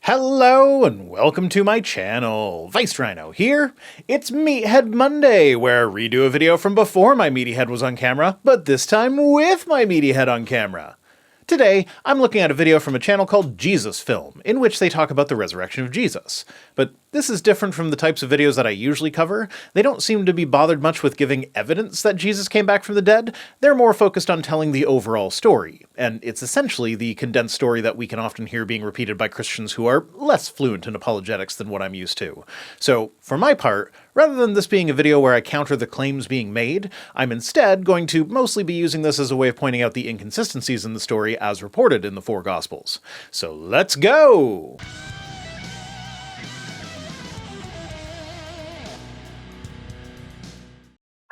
Hello and welcome to my channel, Rhino here. It's Meathead Monday, where I redo a video from before my meaty head was on camera, but this time with my meaty head on camera. Today, I'm looking at a video from a channel called Jesus Film, in which they talk about the resurrection of Jesus. But this is different from the types of videos that I usually cover. They don't seem to be bothered much with giving evidence that Jesus came back from the dead. They're more focused on telling the overall story, and it's essentially the condensed story that we can often hear being repeated by Christians who are less fluent in apologetics than what I'm used to. So, for my part, rather than this being a video where I counter the claims being made, I'm instead going to mostly be using this as a way of pointing out the inconsistencies in the story as reported in the four Gospels. So let's go!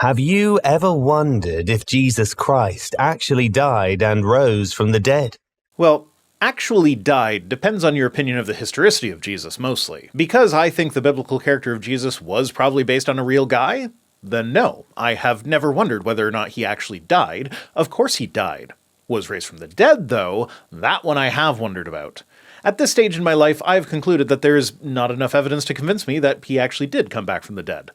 Have you ever wondered if Jesus Christ actually died and rose from the dead? Well, actually died depends on your opinion of the historicity of Jesus, mostly. Because I think the biblical character of Jesus was probably based on a real guy, then no, I have never wondered whether or not he actually died. Of course he died. Was raised from the dead, though, that one I have wondered about. At this stage in my life, I've concluded that there is not enough evidence to convince me that he actually did come back from the dead.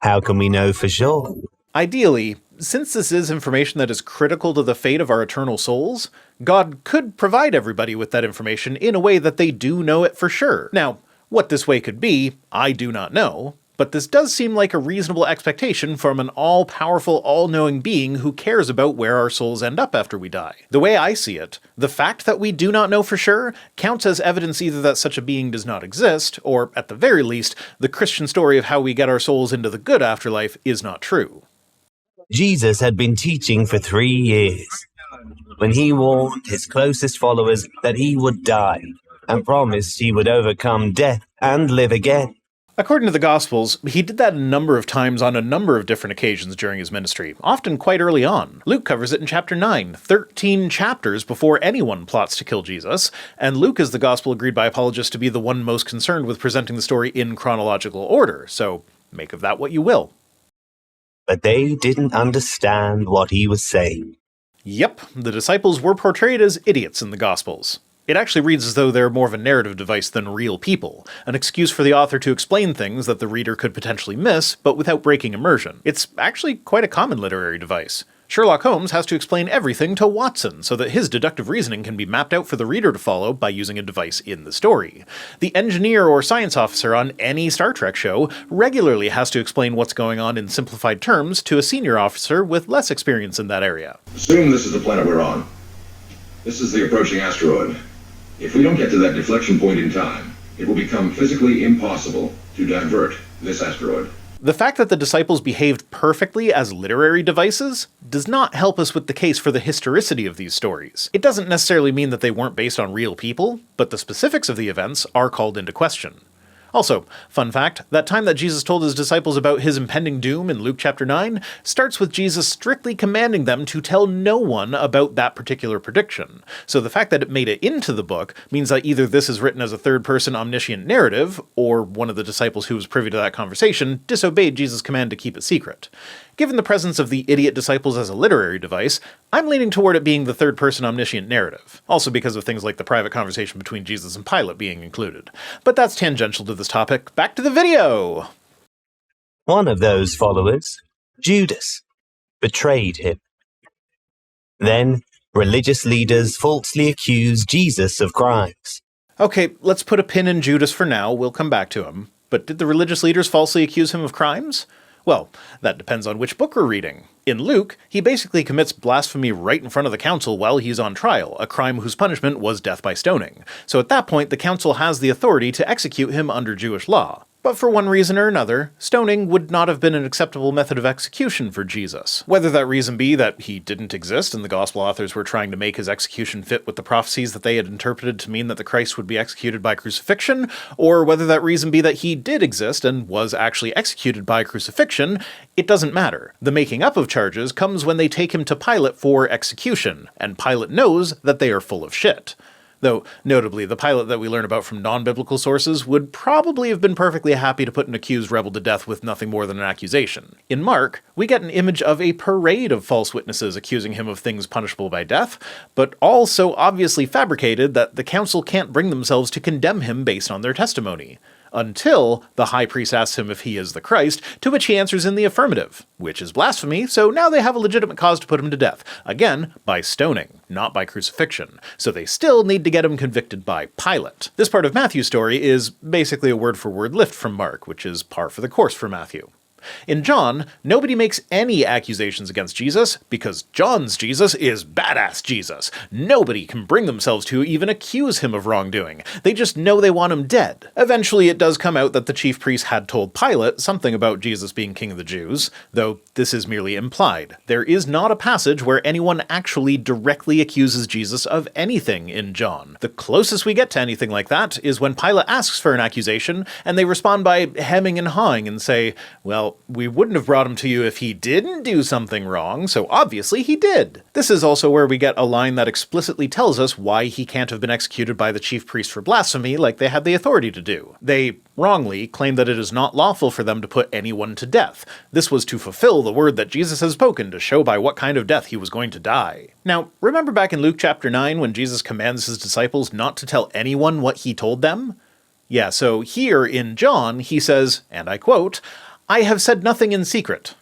How can we know for sure? Ideally, since this is information that is critical to the fate of our eternal souls, God could provide everybody with that information in a way that they do know it for sure. Now, what this way could be, I do not know, but this does seem like a reasonable expectation from an all-powerful, all-knowing being who cares about where our souls end up after we die. The way I see it, the fact that we do not know for sure counts as evidence either that such a being does not exist, or, at the very least, the Christian story of how we get our souls into the good afterlife is not true. Jesus had been teaching for 3 years when he warned his closest followers that he would die and promised he would overcome death and live again. According to the Gospels, he did that a number of times on a number of different occasions during his ministry, often quite early on. Luke covers it in chapter 9, 13 chapters before anyone plots to kill Jesus, and Luke is the Gospel agreed by apologists to be the one most concerned with presenting the story in chronological order, so make of that what you will. But they didn't understand what he was saying. Yep, the disciples were portrayed as idiots in the Gospels. It actually reads as though they're more of a narrative device than real people, an excuse for the author to explain things that the reader could potentially miss, but without breaking immersion. It's actually quite a common literary device. Sherlock Holmes has to explain everything to Watson so that his deductive reasoning can be mapped out for the reader to follow by using a device in the story. The engineer or science officer on any Star Trek show regularly has to explain what's going on in simplified terms to a senior officer with less experience in that area. Assume this is the planet we're on. This is the approaching asteroid. If we don't get to that deflection point in time, it will become physically impossible to divert this asteroid. The fact that the disciples behaved perfectly as literary devices does not help us with the case for the historicity of these stories. It doesn't necessarily mean that they weren't based on real people, but the specifics of the events are called into question. Also, fun fact, that time that Jesus told his disciples about his impending doom in Luke chapter 9 starts with Jesus strictly commanding them to tell no one about that particular prediction. So the fact that it made it into the book means that either this is written as a third-person omniscient narrative, or one of the disciples who was privy to that conversation disobeyed Jesus' command to keep it secret. Given the presence of the idiot disciples as a literary device, I'm leaning toward it being the third-person omniscient narrative, also because of things like the private conversation between Jesus and Pilate being included. But that's tangential to this topic. Back to the video! One of those followers, Judas, betrayed him. Then, religious leaders falsely accused Jesus of crimes. Okay, let's put a pin in Judas for now, we'll come back to him. But did the religious leaders falsely accuse him of crimes? Well, that depends on which book we're reading. In Luke, he basically commits blasphemy right in front of the council while he's on trial, a crime whose punishment was death by stoning. So at that point, the council has the authority to execute him under Jewish law. But for one reason or another, stoning would not have been an acceptable method of execution for Jesus. Whether that reason be that he didn't exist and the gospel authors were trying to make his execution fit with the prophecies that they had interpreted to mean that the Christ would be executed by crucifixion, or whether that reason be that he did exist and was actually executed by crucifixion, it doesn't matter. The making up of charges comes when they take him to Pilate for execution, and Pilate knows that they are full of shit. Though, notably, the Pilate that we learn about from non-biblical sources would probably have been perfectly happy to put an accused rebel to death with nothing more than an accusation. In Mark, we get an image of a parade of false witnesses accusing him of things punishable by death, but all so obviously fabricated that the council can't bring themselves to condemn him based on their testimony. Until the high priest asks him if he is the Christ, to which he answers in the affirmative, which is blasphemy, so now they have a legitimate cause to put him to death. Again, by stoning, not by crucifixion. So they still need to get him convicted by Pilate. This part of Matthew's story is basically a word-for-word lift from Mark, which is par for the course for Matthew. In John, nobody makes any accusations against Jesus, because John's Jesus is badass Jesus. Nobody can bring themselves to even accuse him of wrongdoing. They just know they want him dead. Eventually it does come out that the chief priest had told Pilate something about Jesus being king of the Jews, though this is merely implied. There is not a passage where anyone actually directly accuses Jesus of anything in John. The closest we get to anything like that is when Pilate asks for an accusation, and they respond by hemming and hawing and say, well, we wouldn't have brought him to you if he didn't do something wrong, so obviously he did. This is also where we get a line that explicitly tells us why he can't have been executed by the chief priest for blasphemy like they had the authority to do. They wrongly claim that it is not lawful for them to put anyone to death. This was to fulfill the word that Jesus has spoken to show by what kind of death he was going to die. Now, remember back in Luke chapter 9 when Jesus commands his disciples not to tell anyone what he told them? Yeah, so here in John, he says, and I quote, "I have said nothing in secret."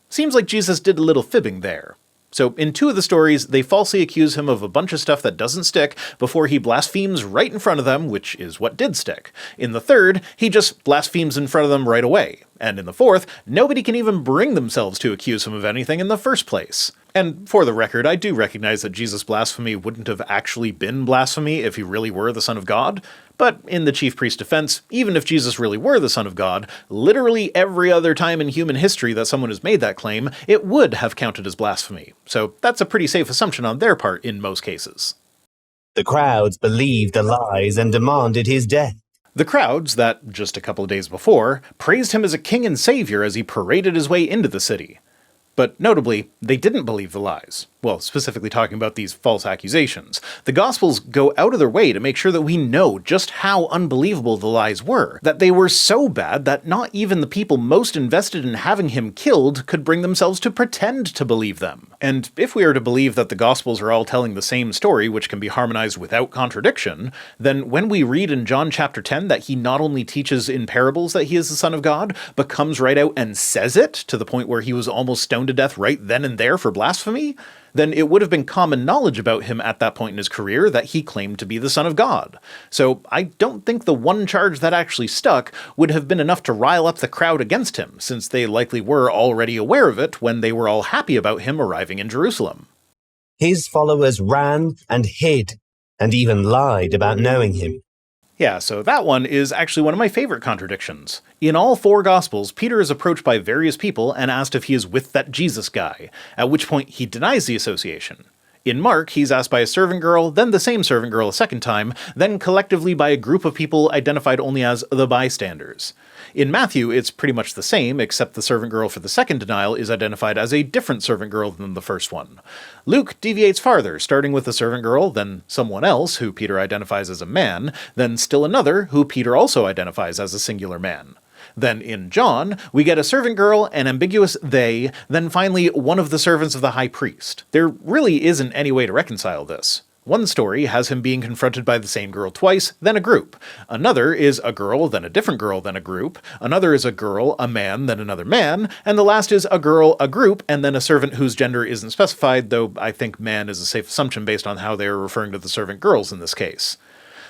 Seems like Jesus did a little fibbing there. So in two of the stories, they falsely accuse him of a bunch of stuff that doesn't stick before he blasphemes right in front of them, which is what did stick. In the third, he just blasphemes in front of them right away. And in the fourth, nobody can even bring themselves to accuse him of anything in the first place. And for the record, I do recognize that Jesus' blasphemy wouldn't have actually been blasphemy if he really were the Son of God, but in the chief priest's defense, even if Jesus really were the Son of God, literally every other time in human history that someone has made that claim, it would have counted as blasphemy. So that's a pretty safe assumption on their part in most cases. The crowds believed the lies and demanded his death. The crowds that, just a couple of days before, praised him as a king and savior as he paraded his way into the city. But notably, they didn't believe the lies. Well, specifically talking about these false accusations. The Gospels go out of their way to make sure that we know just how unbelievable the lies were. That they were so bad that not even the people most invested in having him killed could bring themselves to pretend to believe them. And if we are to believe that the Gospels are all telling the same story, which can be harmonized without contradiction, then when we read in John chapter 10 that he not only teaches in parables that he is the Son of God, but comes right out and says it, to the point where he was almost stoned to death right then and there for blasphemy, then it would have been common knowledge about him at that point in his career that he claimed to be the Son of God. So I don't think the one charge that actually stuck would have been enough to rile up the crowd against him, since they likely were already aware of it when they were all happy about him arriving in Jerusalem. His followers ran and hid, and even lied about knowing him. Yeah, so that one is actually one of my favorite contradictions. In all four Gospels, Peter is approached by various people and asked if he is with that Jesus guy, at which point he denies the association. In Mark, he's asked by a servant girl, then the same servant girl a second time, then collectively by a group of people identified only as the bystanders. In Matthew, it's pretty much the same, except the servant girl for the second denial is identified as a different servant girl than the first one. Luke deviates farther, starting with the servant girl, then someone else, who Peter identifies as a man, then still another, who Peter also identifies as a singular man. Then in John, we get a servant girl, an ambiguous they, then finally one of the servants of the high priest. There really isn't any way to reconcile this. One story has him being confronted by the same girl twice, then a group. Another is a girl, then a different girl, then a group. Another is a girl, a man, then another man. And the last is a girl, a group, and then a servant whose gender isn't specified, though I think man is a safe assumption based on how they are referring to the servant girls in this case.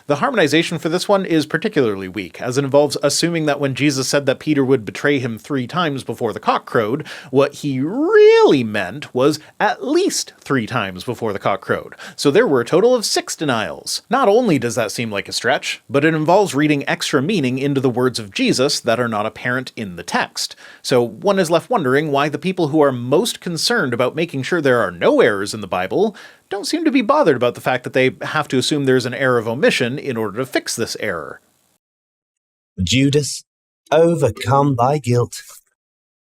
The harmonization for this one is particularly weak, as it involves assuming that when Jesus said that Peter would betray him 3 times before the cock crowed, what he really meant was at least 3 times before the cock crowed. So there were a total of 6 denials. Not only does that seem like a stretch, but it involves reading extra meaning into the words of Jesus that are not apparent in the text. So one is left wondering why the people who are most concerned about making sure there are no errors in the Bible don't seem to be bothered about the fact that they have to assume there's an error of omission in order to fix this error. Judas, overcome by guilt,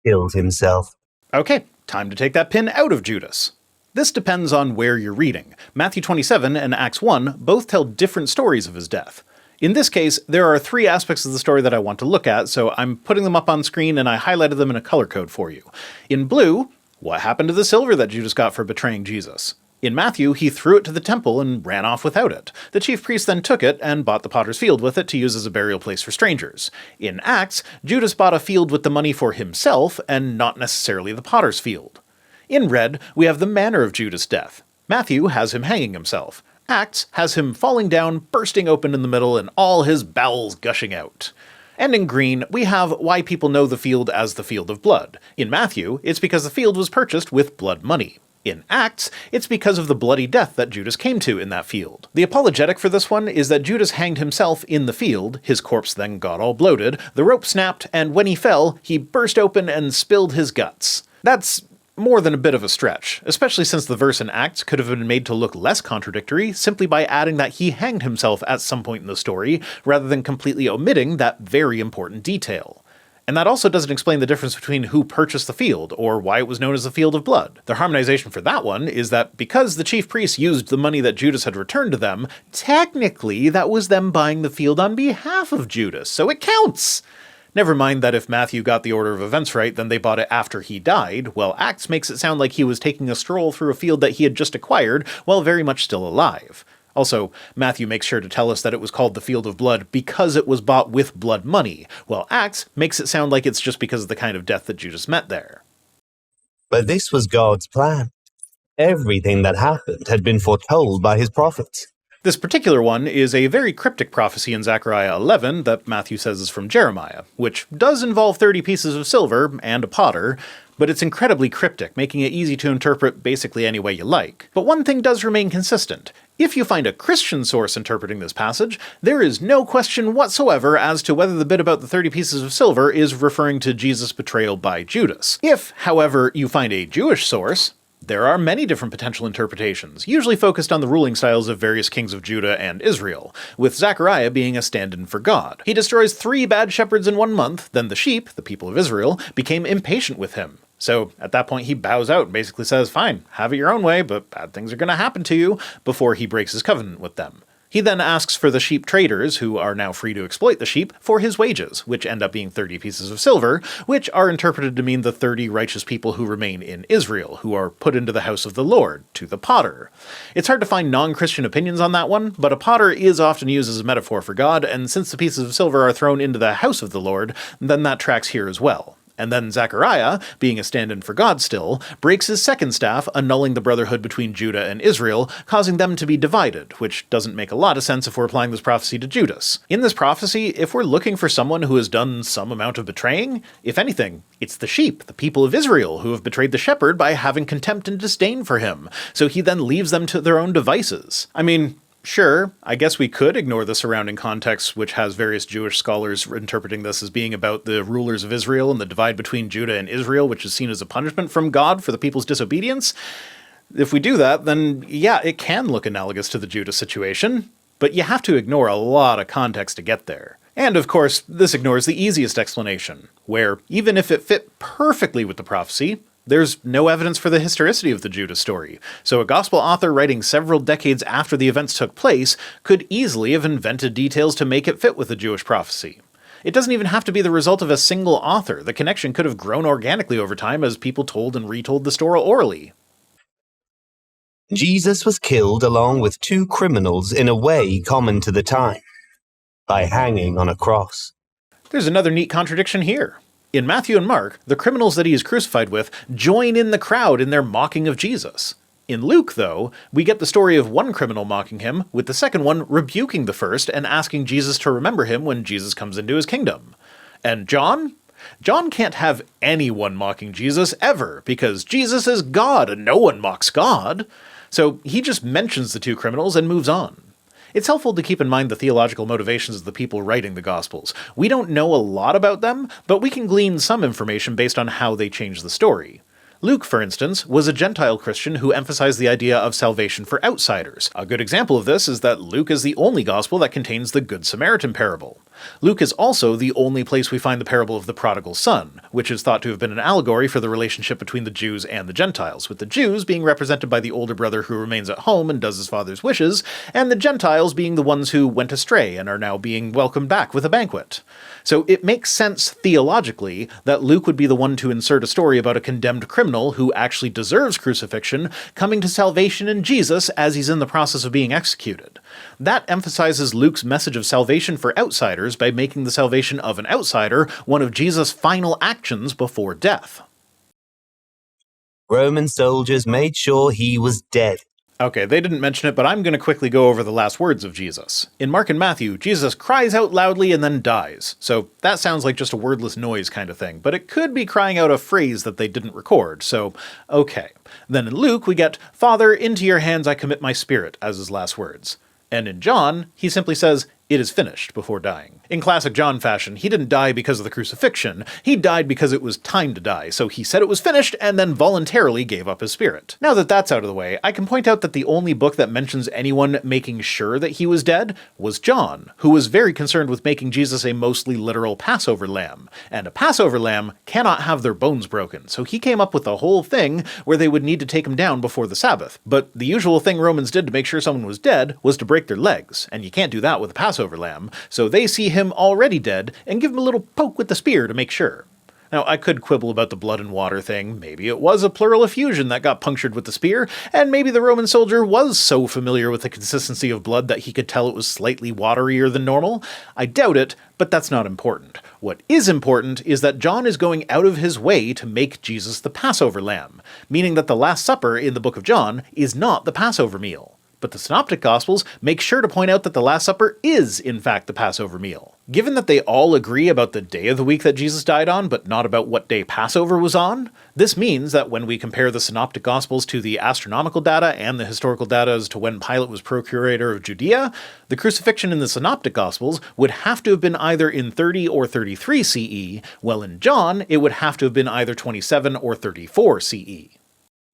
killed himself. Okay, time to take that pin out of Judas. This depends on where you're reading. Matthew 27 and Acts 1 both tell different stories of his death. In this case, there are 3 aspects of the story that I want to look at, so I'm putting them up on screen and I highlighted them in a color code for you. In blue, what happened to the silver that Judas got for betraying Jesus? In Matthew, he threw it to the temple and ran off without it. The chief priest then took it and bought the potter's field with it to use as a burial place for strangers. In Acts, Judas bought a field with the money for himself and not necessarily the potter's field. In red, we have the manner of Judas' death. Matthew has him hanging himself. Acts has him falling down, bursting open in the middle, and all his bowels gushing out. And in green, we have why people know the field as the field of blood. In Matthew, it's because the field was purchased with blood money. In Acts, it's because of the bloody death that Judas came to in that field. The apologetic for this one is that Judas hanged himself in the field, his corpse then got all bloated, the rope snapped, and when he fell, he burst open and spilled his guts. That's more than a bit of a stretch, especially since the verse in Acts could have been made to look less contradictory simply by adding that he hanged himself at some point in the story, rather than completely omitting that very important detail. And that also doesn't explain the difference between who purchased the field, or why it was known as the Field of Blood. The harmonization for that one is that because the chief priests used the money that Judas had returned to them, technically that was them buying the field on behalf of Judas, so it counts! Never mind that if Matthew got the order of events right, then they bought it after he died, while Acts makes it sound like he was taking a stroll through a field that he had just acquired while very much still alive. Also, Matthew makes sure to tell us that it was called the Field of Blood because it was bought with blood money, while Acts makes it sound like it's just because of the kind of death that Judas met there. But this was God's plan. Everything that happened had been foretold by his prophets. This particular one is a very cryptic prophecy in Zechariah 11 that Matthew says is from Jeremiah, which does involve 30 pieces of silver and a potter, but it's incredibly cryptic, making it easy to interpret basically any way you like. But one thing does remain consistent. If you find a Christian source interpreting this passage, there is no question whatsoever as to whether the bit about the 30 pieces of silver is referring to Jesus' betrayal by Judas. If, however, you find a Jewish source, there are many different potential interpretations, usually focused on the ruling styles of various kings of Judah and Israel, with Zechariah being a stand-in for God. He destroys 3 bad shepherds in 1 month, then the sheep, the people of Israel, became impatient with him. So at that point he bows out and basically says, fine, have it your own way, but bad things are going to happen to you, before he breaks his covenant with them. He then asks for the sheep traders, who are now free to exploit the sheep, for his wages, which end up being 30 pieces of silver, which are interpreted to mean the 30 righteous people who remain in Israel, who are put into the house of the Lord, to the potter. It's hard to find non-Christian opinions on that one, but a potter is often used as a metaphor for God, and since the pieces of silver are thrown into the house of the Lord, then that tracks here as well. And then Zechariah, being a stand-in for God still, breaks his second staff, annulling the brotherhood between Judah and Israel, causing them to be divided, which doesn't make a lot of sense if we're applying this prophecy to Judas. In this prophecy, if we're looking for someone who has done some amount of betraying, if anything, it's the sheep, the people of Israel, who have betrayed the shepherd by having contempt and disdain for him, so he then leaves them to their own devices. I mean, sure, I guess we could ignore the surrounding context, which has various Jewish scholars interpreting this as being about the rulers of Israel and the divide between Judah and Israel, which is seen as a punishment from God for the people's disobedience. If we do that, then yeah, it can look analogous to the Judas situation, but you have to ignore a lot of context to get there. And of course, this ignores the easiest explanation, where even if it fit perfectly with the prophecy, there's no evidence for the historicity of the Judas story, so a gospel author writing several decades after the events took place could easily have invented details to make it fit with the Jewish prophecy. It doesn't even have to be the result of a single author. The connection could have grown organically over time as people told and retold the story orally. Jesus was killed along with 2 criminals in a way common to the time, by hanging on a cross. There's another neat contradiction here. In Matthew and Mark, the criminals that he is crucified with join in the crowd in their mocking of Jesus. In Luke, though, we get the story of one criminal mocking him, with the second one rebuking the first and asking Jesus to remember him when Jesus comes into his kingdom. And John? John can't have anyone mocking Jesus ever, because Jesus is God and no one mocks God. So he just mentions the 2 criminals and moves on. It's helpful to keep in mind the theological motivations of the people writing the Gospels. We don't know a lot about them, but we can glean some information based on how they change the story. Luke, for instance, was a Gentile Christian who emphasized the idea of salvation for outsiders. A good example of this is that Luke is the only Gospel that contains the Good Samaritan parable. Luke is also the only place we find the parable of the prodigal son, which is thought to have been an allegory for the relationship between the Jews and the Gentiles, with the Jews being represented by the older brother who remains at home and does his father's wishes, and the Gentiles being the ones who went astray and are now being welcomed back with a banquet. So it makes sense theologically that Luke would be the one to insert a story about a condemned criminal who actually deserves crucifixion coming to salvation in Jesus as he's in the process of being executed. That emphasizes Luke's message of salvation for outsiders by making the salvation of an outsider one of Jesus' final actions before death. Roman soldiers made sure he was dead. Okay, they didn't mention it, but I'm going to quickly go over the last words of Jesus. In Mark and Matthew, Jesus cries out loudly and then dies. So that sounds like just a wordless noise kind of thing, but it could be crying out a phrase that they didn't record, so okay. Then in Luke, we get, "Father, into your hands I commit my spirit," as his last words. And in John, he simply says, "It is finished," before dying. In classic John fashion, he didn't die because of the crucifixion, he died because it was time to die, so he said it was finished and then voluntarily gave up his spirit. Now that that's out of the way, I can point out that the only book that mentions anyone making sure that he was dead was John, who was very concerned with making Jesus a mostly literal Passover lamb. And a Passover lamb cannot have their bones broken, so he came up with a whole thing where they would need to take him down before the Sabbath. But the usual thing Romans did to make sure someone was dead was to break their legs, and you can't do that with a Passover lamb, so they see him already dead and give him a little poke with the spear to make sure. Now, I could quibble about the blood and water thing. Maybe it was a pleural effusion that got punctured with the spear, and maybe the Roman soldier was so familiar with the consistency of blood that he could tell it was slightly waterier than normal. I doubt it, but that's not important. What is important is that John is going out of his way to make Jesus the Passover lamb, meaning that the Last Supper in the book of John is not the Passover meal. But the Synoptic Gospels make sure to point out that the Last Supper is, in fact, the Passover meal. Given that they all agree about the day of the week that Jesus died on, but not about what day Passover was on, this means that when we compare the Synoptic Gospels to the astronomical data and the historical data as to when Pilate was procurator of Judea, the crucifixion in the Synoptic Gospels would have to have been either in 30 or 33 CE, while in John, it would have to have been either 27 or 34 CE.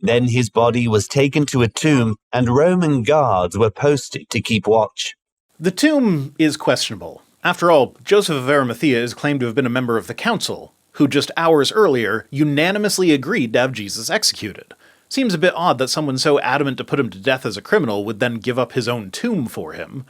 Then his body was taken to a tomb, and Roman guards were posted to keep watch. The tomb is questionable. After all, Joseph of Arimathea is claimed to have been a member of the council, who just hours earlier unanimously agreed to have Jesus executed. Seems a bit odd that someone so adamant to put him to death as a criminal would then give up his own tomb for him.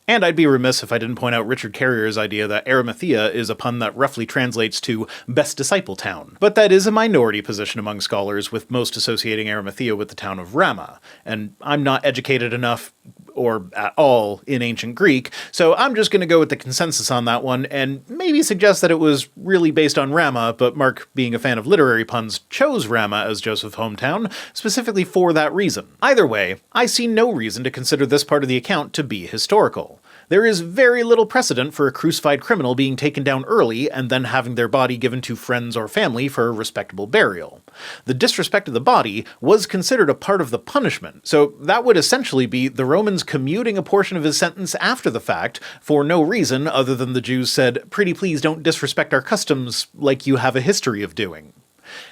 And I'd be remiss if I didn't point out Richard Carrier's idea that Arimathea is a pun that roughly translates to best disciple town. But that is a minority position among scholars, with most associating Arimathea with the town of Ramah. And I'm not educated enough, or at all, in ancient Greek, so I'm just going to go with the consensus on that one, and maybe suggest that it was really based on Ramah, but Mark, being a fan of literary puns, chose Ramah as Joseph's hometown, specifically for that reason. Either way, I see no reason to consider this part of the account to be historical. There is very little precedent for a crucified criminal being taken down early and then having their body given to friends or family for a respectable burial. The disrespect of the body was considered a part of the punishment, so that would essentially be the Romans commuting a portion of his sentence after the fact for no reason other than the Jews said, "Pretty please don't disrespect our customs like you have a history of doing."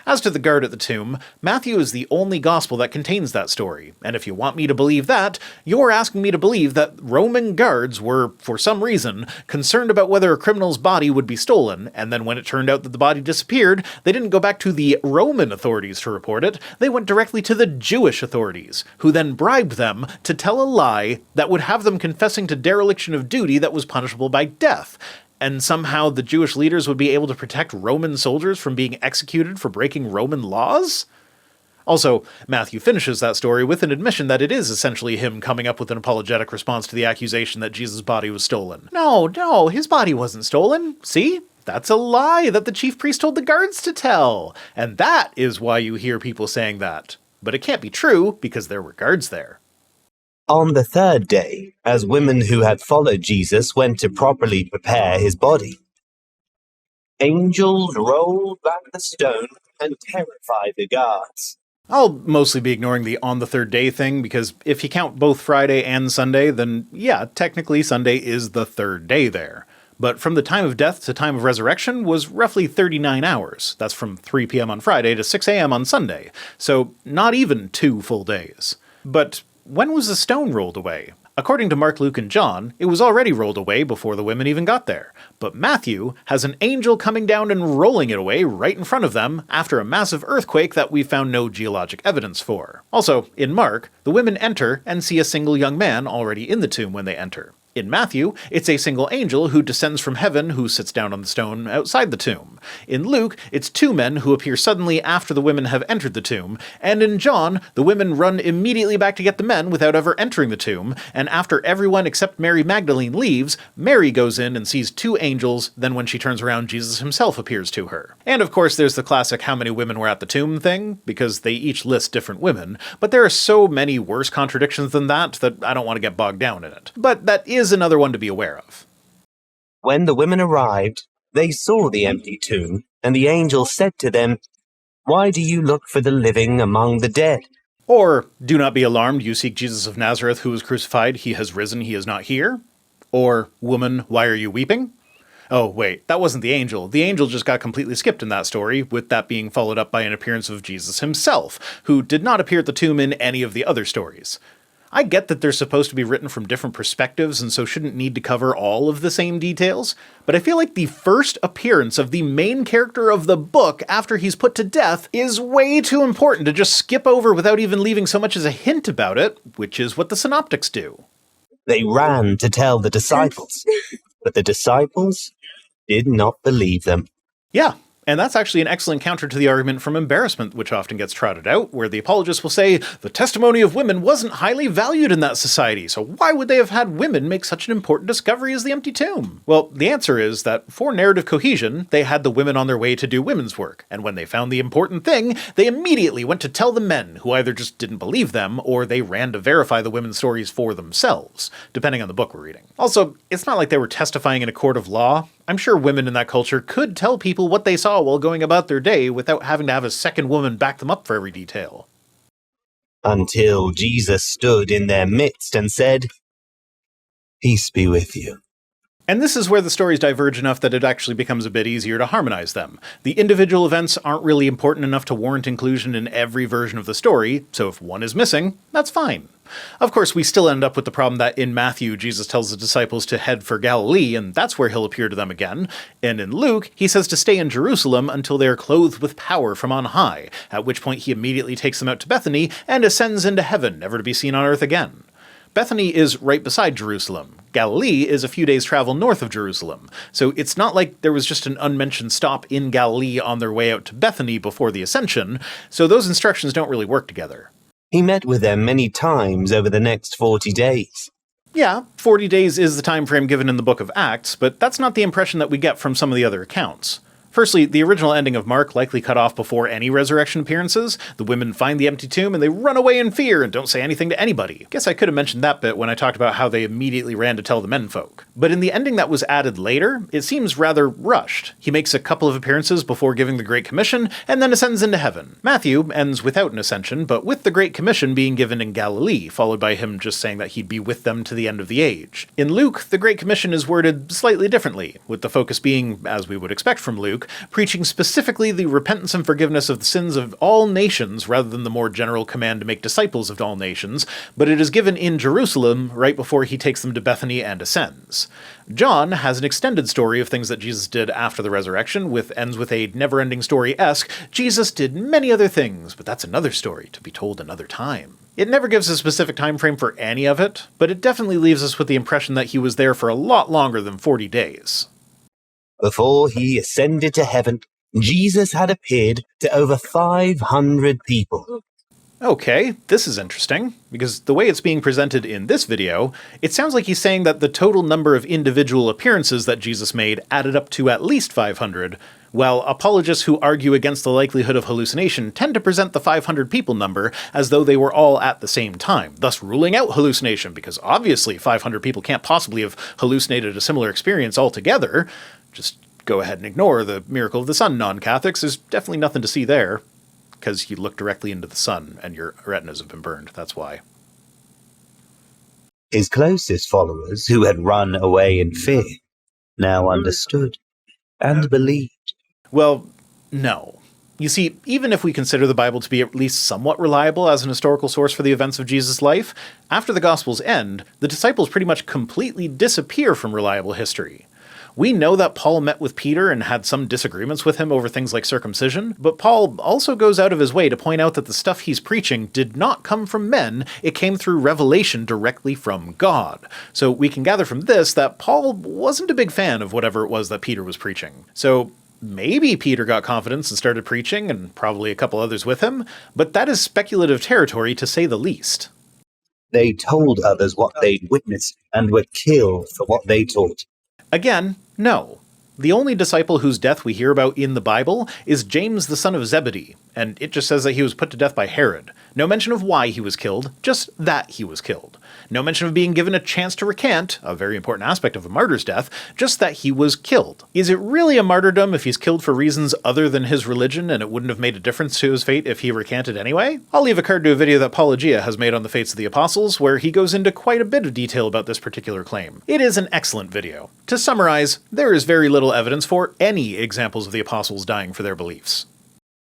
As to the guard at the tomb, Matthew is the only gospel that contains that story, and if you want me to believe that, you're asking me to believe that Roman guards were, for some reason, concerned about whether a criminal's body would be stolen, and then when it turned out that the body disappeared, they didn't go back to the Roman authorities to report it, they went directly to the Jewish authorities, who then bribed them to tell a lie that would have them confessing to dereliction of duty that was punishable by death. And somehow the Jewish leaders would be able to protect Roman soldiers from being executed for breaking Roman laws? Also, Matthew finishes that story with an admission that it is essentially him coming up with an apologetic response to the accusation that Jesus' body was stolen. No, his body wasn't stolen. See? That's a lie that the chief priest told the guards to tell. And that is why you hear people saying that. But it can't be true, because there were guards there. On the third day, as women who had followed Jesus went to properly prepare his body, angels rolled back the stone and terrified the guards. I'll mostly be ignoring the on the third day thing, because if you count both Friday and Sunday, then yeah, technically Sunday is the third day there. But from the time of death to time of resurrection was roughly 39 hours. That's from 3 p.m. on Friday to 6 a.m. on Sunday, so not even 2 full days. But when was the stone rolled away? According to Mark, Luke, and John, it was already rolled away before the women even got there. But Matthew has an angel coming down and rolling it away right in front of them after a massive earthquake that we found no geologic evidence for. Also, in Mark, the women enter and see a single young man already in the tomb when they enter. In Matthew, it's a single angel who descends from heaven who sits down on the stone outside the tomb. In Luke, it's two men who appear suddenly after the women have entered the tomb. And in John, the women run immediately back to get the men without ever entering the tomb, and after everyone except Mary Magdalene leaves, Mary goes in and sees two angels, then when she turns around, Jesus himself appears to her. And of course there's the classic how many women were at the tomb thing, because they each list different women, but there are so many worse contradictions than that I don't want to get bogged down in it. But that is another one to be aware of. When the women arrived, they saw the empty tomb, and the angel said to them, "Why do you look for the living among the dead?" Or, "Do not be alarmed, you seek Jesus of Nazareth who was crucified, he has risen, he is not here." Or, "Woman, why are you weeping?" Oh, wait, that wasn't the angel. The angel just got completely skipped in that story, with that being followed up by an appearance of Jesus himself, who did not appear at the tomb in any of the other stories. I get that they're supposed to be written from different perspectives and so shouldn't need to cover all of the same details, but I feel like the first appearance of the main character of the book after he's put to death is way too important to just skip over without even leaving so much as a hint about it, which is what the synoptics do. They ran to tell the disciples, but the disciples did not believe them. Yeah. And that's actually an excellent counter to the argument from embarrassment, which often gets trotted out, where the apologists will say, the testimony of women wasn't highly valued in that society, so why would they have had women make such an important discovery as the empty tomb? Well, the answer is that for narrative cohesion, they had the women on their way to do women's work, and when they found the important thing, they immediately went to tell the men, who either just didn't believe them, or they ran to verify the women's stories for themselves, depending on the book we're reading. Also, it's not like they were testifying in a court of law. I'm sure women in that culture could tell people what they saw while going about their day without having to have a second woman back them up for every detail. Until Jesus stood in their midst and said, "Peace be with you." And this is where the stories diverge enough that it actually becomes a bit easier to harmonize them. The individual events aren't really important enough to warrant inclusion in every version of the story, so if one is missing, that's fine. Of course, we still end up with the problem that in Matthew, Jesus tells the disciples to head for Galilee, and that's where he'll appear to them again. And in Luke, he says to stay in Jerusalem until they are clothed with power from on high, at which point he immediately takes them out to Bethany and ascends into heaven, never to be seen on earth again. Bethany is right beside Jerusalem. Galilee is a few days' travel north of Jerusalem, so it's not like there was just an unmentioned stop in Galilee on their way out to Bethany before the ascension, so those instructions don't really work together. He met with them many times over the next 40 days. Yeah, 40 days is the time frame given in the book of Acts, but that's not the impression that we get from some of the other accounts. Firstly, the original ending of Mark likely cut off before any resurrection appearances. The women find the empty tomb and they run away in fear and don't say anything to anybody. Guess I could have mentioned that bit when I talked about how they immediately ran to tell the menfolk. But in the ending that was added later, it seems rather rushed. He makes a couple of appearances before giving the Great Commission and then ascends into heaven. Matthew ends without an ascension, but with the Great Commission being given in Galilee, followed by him just saying that he'd be with them to the end of the age. In Luke, the Great Commission is worded slightly differently, with the focus being, as we would expect from Luke, preaching specifically the repentance and forgiveness of the sins of all nations rather than the more general command to make disciples of all nations, but it is given in Jerusalem right before he takes them to Bethany and ascends. John has an extended story of things that Jesus did after the resurrection, ends with a never-ending story-esque, Jesus did many other things, but that's another story to be told another time. It never gives a specific time frame for any of it, but it definitely leaves us with the impression that he was there for a lot longer than 40 days. Before he ascended to heaven, Jesus had appeared to over 500 people. Okay, this is interesting, because the way it's being presented in this video, it sounds like he's saying that the total number of individual appearances that Jesus made added up to at least 500, while apologists who argue against the likelihood of hallucination tend to present the 500 people number as though they were all at the same time, thus ruling out hallucination, because obviously 500 people can't possibly have hallucinated a similar experience altogether. Just go ahead and ignore the miracle of the sun, non-Catholics. There's definitely nothing to see there, because you look directly into the sun and your retinas have been burned, that's why. His closest followers, who had run away in fear, now understood and believed. Well, no. You see, even if we consider the Bible to be at least somewhat reliable as an historical source for the events of Jesus' life, after the Gospels end, the disciples pretty much completely disappear from reliable history. We know that Paul met with Peter and had some disagreements with him over things like circumcision, but Paul also goes out of his way to point out that the stuff he's preaching did not come from men, it came through revelation directly from God. So we can gather from this that Paul wasn't a big fan of whatever it was that Peter was preaching. So maybe Peter got confidence and started preaching, and probably a couple others with him, but that is speculative territory to say the least. They told others what they'd witnessed and were killed for what they taught. Again, no. The only disciple whose death we hear about in the Bible is James the son of Zebedee, and it just says that he was put to death by Herod. No mention of why he was killed, just that he was killed. No mention of being given a chance to recant, a very important aspect of a martyr's death, just that he was killed. Is it really a martyrdom if he's killed for reasons other than his religion and it wouldn't have made a difference to his fate if he recanted anyway? I'll leave a card to a video that Apologia has made on the fates of the apostles, where he goes into quite a bit of detail about this particular claim. It is an excellent video. To summarize, there is very little evidence for any examples of the apostles dying for their beliefs.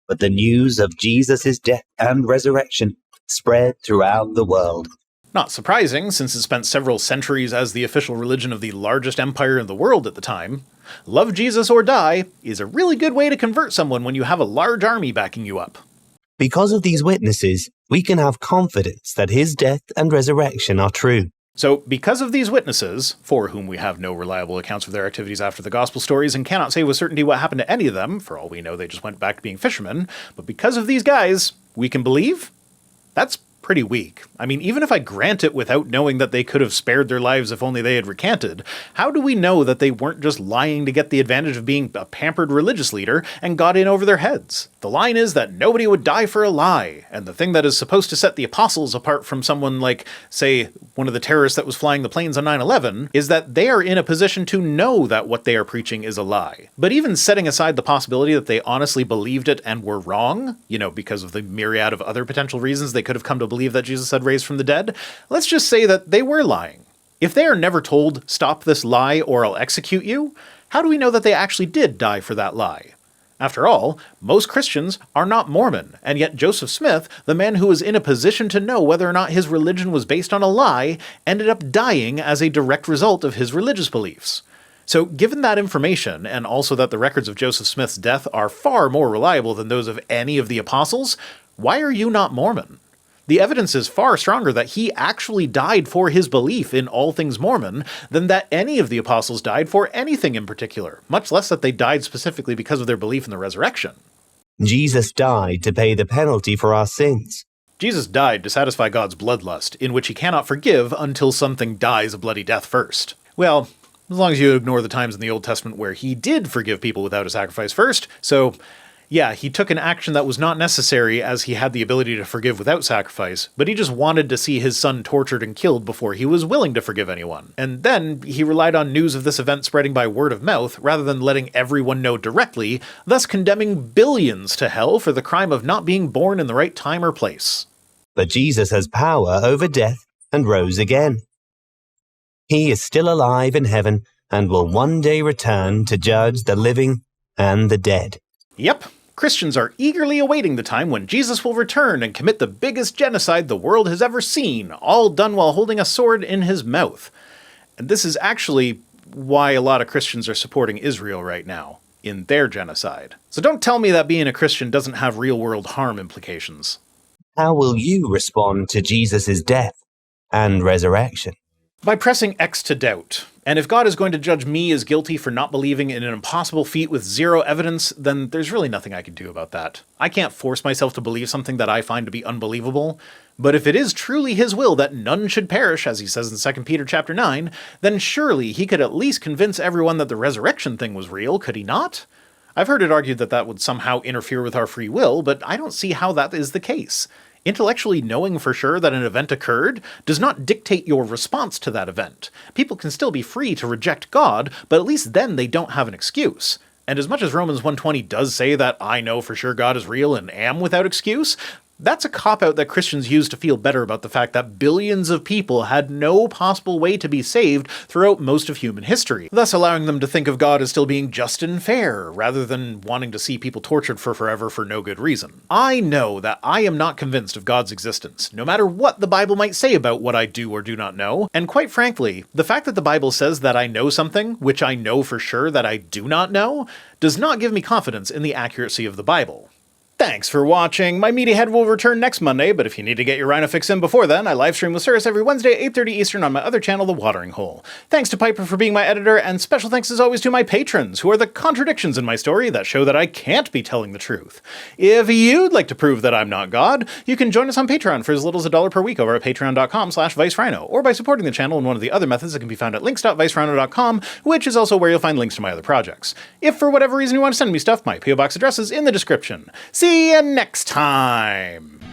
But the news of Jesus' death and resurrection spread throughout the world. Not surprising, since it spent several centuries as the official religion of the largest empire in the world at the time. Love Jesus or die is a really good way to convert someone when you have a large army backing you up. Because of these witnesses, we can have confidence that his death and resurrection are true. So, because of these witnesses, for whom we have no reliable accounts of their activities after the gospel stories and cannot say with certainty what happened to any of them, for all we know they just went back to being fishermen, but because of these guys, we can believe? That's pretty weak. I mean, even if I grant it without knowing that they could have spared their lives if only they had recanted, how do we know that they weren't just lying to get the advantage of being a pampered religious leader and got in over their heads? The line is that nobody would die for a lie, and the thing that is supposed to set the apostles apart from someone like, say, one of the terrorists that was flying the planes on 9/11, is that they are in a position to know that what they are preaching is a lie. But even setting aside the possibility that they honestly believed it and were wrong, because of the myriad of other potential reasons they could have come to believe that Jesus had raised from the dead, let's just say that they were lying. If they are never told, stop this lie or I'll execute you, how do we know that they actually did die for that lie? After all, most Christians are not Mormon, and yet Joseph Smith, the man who was in a position to know whether or not his religion was based on a lie, ended up dying as a direct result of his religious beliefs. So given that information, and also that the records of Joseph Smith's death are far more reliable than those of any of the apostles, why are you not Mormon? The evidence is far stronger that he actually died for his belief in all things Mormon than that any of the apostles died for anything in particular, much less that they died specifically because of their belief in the resurrection. Jesus died to pay the penalty for our sins. Jesus died to satisfy God's bloodlust, in which he cannot forgive until something dies a bloody death first. Well, as long as you ignore the times in the Old Testament where he did forgive people without a sacrifice first, so yeah, he took an action that was not necessary as he had the ability to forgive without sacrifice, but he just wanted to see his son tortured and killed before he was willing to forgive anyone. And then he relied on news of this event spreading by word of mouth rather than letting everyone know directly, thus condemning billions to hell for the crime of not being born in the right time or place. But Jesus has power over death and rose again. He is still alive in heaven and will one day return to judge the living and the dead. Yep. Christians are eagerly awaiting the time when Jesus will return and commit the biggest genocide the world has ever seen, all done while holding a sword in his mouth. And this is actually why a lot of Christians are supporting Israel right now, in their genocide. So don't tell me that being a Christian doesn't have real-world harm implications. How will you respond to Jesus' death and resurrection? By pressing X to doubt. And if God is going to judge me as guilty for not believing in an impossible feat with zero evidence, then there's really nothing I can do about that. I can't force myself to believe something that I find to be unbelievable. But if it is truly his will that none should perish, as he says in 2 Peter chapter 9, then surely he could at least convince everyone that the resurrection thing was real, could he not? I've heard it argued that that would somehow interfere with our free will, but I don't see how that is the case. Intellectually knowing for sure that an event occurred does not dictate your response to that event. People can still be free to reject God, but at least then they don't have an excuse. And as much as Romans 1:20 does say that I know for sure God is real and am without excuse, That's a cop-out that Christians use to feel better about the fact that billions of people had no possible way to be saved throughout most of human history, thus allowing them to think of God as still being just and fair, rather than wanting to see people tortured for forever for no good reason. I know that I am not convinced of God's existence, no matter what the Bible might say about what I do or do not know, and quite frankly, the fact that the Bible says that I know something, which I know for sure that I do not know, does not give me confidence in the accuracy of the Bible. Thanks for watching. My Meaty Head will return next Monday, but if you need to get your Rhino fix in before then, I livestream with Cirrus every Wednesday at 8:30 Eastern on my other channel, The Watering Hole. Thanks to Piper for being my editor, and special thanks as always to my patrons, who are the contradictions in my story that show that I can't be telling the truth. If you'd like to prove that I'm not God, you can join us on Patreon for as little as $1 per week over at patreon.com/ViceRhino, or by supporting the channel in one of the other methods that can be found at links.vicerhino.com, which is also where you'll find links to my other projects. If for whatever reason you want to send me stuff, my PO Box address is in the description. See you next time!